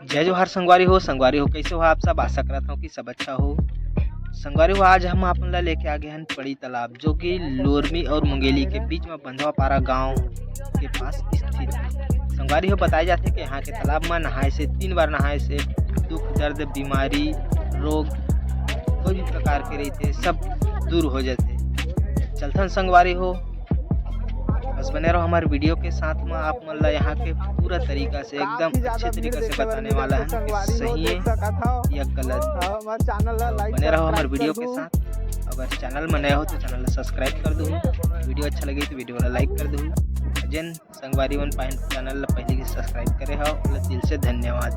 जय जोहार संगवारी हो कैसे हो आप सब। आशा करता हूँ कि सब अच्छा हो। संगवारी हो आज हम आप ला लेके आ गए हैं पड़ी तालाब, जो कि लोरमी और मुंगेली के बीच में बंधवापारा गांव के पास स्थित है। संगवारी हो बताए जाते कि यहाँ के तालाब में नहाए से 3 बार नहाए से दुख दर्द बीमारी रोग कोई भी प्रकार के रहते सब दूर हो जाते। चलथन संगवारी हो बस बने रहो हमारे वीडियो के साथ में। आप मतलब यहाँ के पूरा तरीका से एकदम अच्छे तरीके से बताने वाला है कि सही है या गलत। बने रहो हमारे वीडियो के साथ। अगर चैनल में नए हो तो चैनल सब्सक्राइब कर दो, वीडियो अच्छा लगे तो वीडियो लाइक कर दो। जिन संगवारी वन चैनल पहले सब्सक्राइब करे हो दिल से धन्यवाद।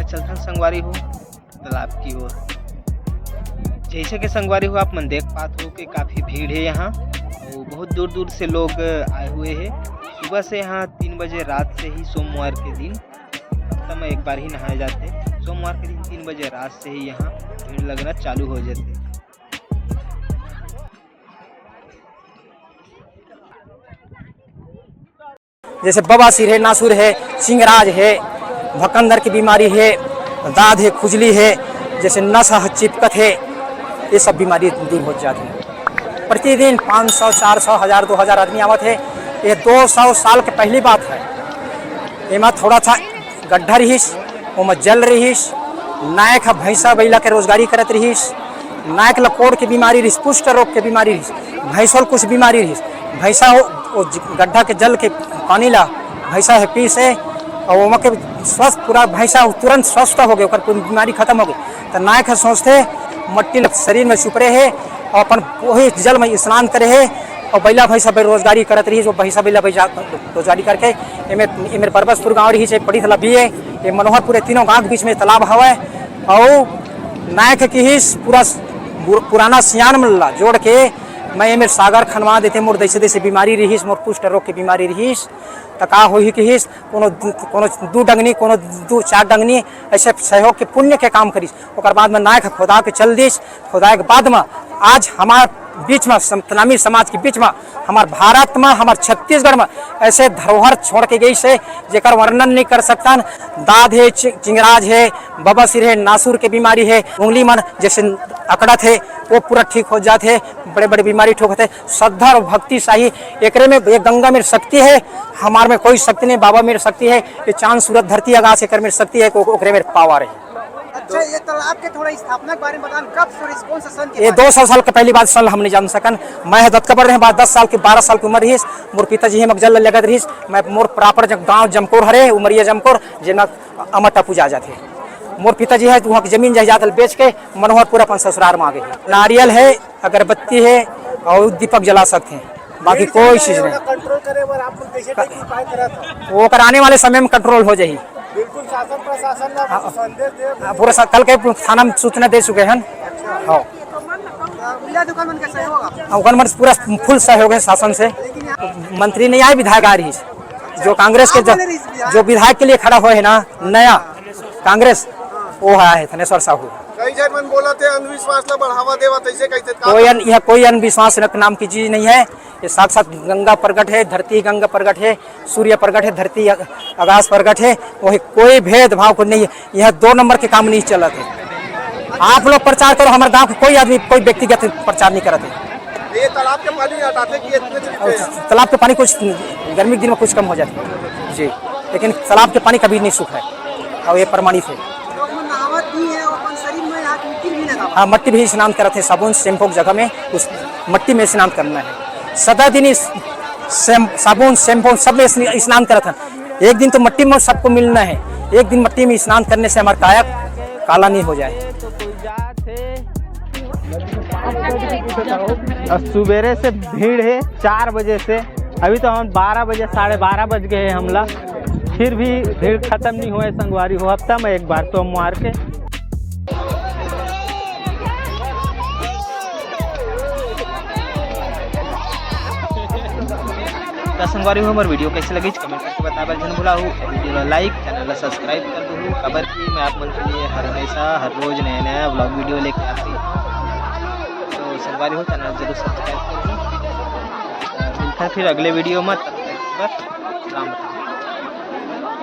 चलते संगवारी हो तालाब की ओर। जैसे कि संगवारी हो आप मन देख पाते हो कि काफ़ी भीड़ है यहाँ। तो बहुत दूर दूर से लोग आए हुए हैं। सुबह से यहाँ 3 बजे रात से ही सोमवार के दिन, हफ्ता में एक बार ही नहाए जाते। सोमवार के दिन 3 बजे रात से ही यहाँ भीड़ लगना चालू हो जाते। जैसे बवासीर है, नासूर है, सिंगराज है, भकंदर की बीमारी है, दाद है, खुजली है, जैसे नस चिपकत है, ये सब बीमारी दूर हो जाती है। प्रतिदिन 500, 400, 1000, 2000 आदमी आवत है। ये 200 साल के पहली बात है। एमा थोड़ा सा गड्ढा रहीस, ओमा जल रहीस, नायक भैंसा बैला के रोजगारी करत रहीस, नायक लकोड़ के बीमारी रहीस, पुष्ट रोग के बीमारी रहीस, भैंसों कुछ बीमारी रहीस। भैंसा हो गड्ढा के जल के पानी ला भैंसा है पी से और ओमा के स्वस्थ पूरा भैंसा तुरंत स्वस्थ हो गए, पूरी बीमारी खत्म हो गई। तो नायक सोचते मट्टी शरीर में सुपरे है और अपन वही जल में स्नान करे है और बैला भैंसा बेरोजगारी करत रही। जो भैंसा बैला रोजगारी करके इमेर परबसपुर गाँव रही है, पड़ी तालाब भी है। ये मनोहरपुर तीनों गाँव के बीच में तालाब हवा है। और नायक की ही पूरा पुराना सियान मिलला जोड़ के मैं एमेर सागर खनवा देते। मोर जैसे बीमारी रहीस, मोर कुष्ठ रोग की बीमारी रहीस तो का हो कि हिस कोनो 2 डंगनी कोनो 2-4 डंगनी ऐसे सहयोग के पुण्य के काम करीस। और बाद में नायक खुदा के चल दीस। खुदा के बाद में आज हमार बीच में तनामी समाज के बीच में हमार भारत में हमार छत्तीसगढ़ में ऐसे धरोहर छोड़ के गई से जेकर वर्णन नहीं कर सकता। दाद है, चिंगराज है, बवासीर है, नासूर के बीमारी है, उंगली मन जैसे अकड़त है वो पूरा ठीक हो जाते है। बड़े बड़े बीमारी ठोकते है। श्रद्धा और भक्ति चाहिए एकरे में। एक गंगा मेरी शक्ति है, हमार में कोई शक्ति नहीं। बाबा मेरी शक्ति है। ये चांद सूरत धरती आकाश एक मेरी शक्ति है, ओकरे मेरे पावर है। अच्छा, ये तालाब के थोड़ा स्थापना के बारे में बताएं, कब कौन सा सन? ये 200 साल के पहली बात सन हम नहीं जान सकन। मैं दत्कबर रहे बाद 10 साल की 12 साल की उम्र रही। मोर पिताजी है मगजल लगत रही। मैं मोर प्रॉपर गाँव जमकोर हरे उमरिया जमकोर जिनमें अमटा पूजा जाते। मोर पिताजी है वहाँ की जमीन जायदाद बेच के मनोहरपुर अपन ससुराल में आ गए। नारियल है, अगरबत्ती है और दीपक जला सकते हैं, बाकी कोई चीज नहीं। कंट्रोल करे बर आप लोग कैसे उपाय करत हो? वो कराने वाले समय में कंट्रोल हो जाए। बिल्कुल शासन प्रशासन ना संदेश दे पूरा कल के थाना में सूचना दे चुके हैं। हाँ, दुकान मन के सहयोग ओकन मन पूरा फुल सहयोग है शासन से। मंत्री नहीं आए, विधायक आ रही जो कांग्रेस के जो विधायक के लिए खड़ा हुए है ना नया कांग्रेस, वो आया है थनेश्वर साहू। कई जन मन बोला थे अंधविश्वास ला बढ़ावा देवा, तैसे कैसे कोई अंधविश्वास नाम की चीज नहीं है। ये साक्षात गंगा प्रगट है, धरती गंगा प्रगट है, सूर्य प्रगट है, धरती आकाश प्रगट है। वही कोई भेदभाव को नहीं है। यह 2 नंबर के काम नहीं चलत है। आप लोग प्रचार करो, हमारे गाँव के कोई आदमी कोई व्यक्तिगत प्रचार नहीं करते। ये तालाब के पानी हटाते कि तालाब के पानी कुछ गर्मी के दिन में कुछ कम हो जाता है जी, लेकिन तालाब के पानी कभी नहीं सूखा है और ये प्रमाणित है। हाँ, मट्टी भी स्नान करते हैं। साबुन शैम्पू जगह में उस मट्टी में स्नान करना है। सदा दिन साबुन शैम्पू सब में स्नान करते हैं। एक दिन तो मट्टी में सबको मिलना है। एक दिन मट्टी में स्नान करने से हमारा काया काला नहीं हो जाए। सुबेरे से भीड़ है 4 बजे से, अभी तो हम 12 बजे 12:30 बज गए हैं हमला, फिर भी भीड़ खत्म नहीं हुए। संगवारी हो हफ्ता में एक बार सोमवार के। संगवारी हो हमारे वीडियो कैसे लगी कमेंट करके बताबल जन भूला हो। वीडियो लाइक चैनल सब्सक्राइब कर दो। खबर की मैं आप मन के लिए हर रोज नया ब्लॉग वीडियो लेके आती हूँ। तो संगवारी हो चैनल जरूर सब्सक्राइब कर दो। मिलता है फिर अगले वीडियो में, तब तक राम राम।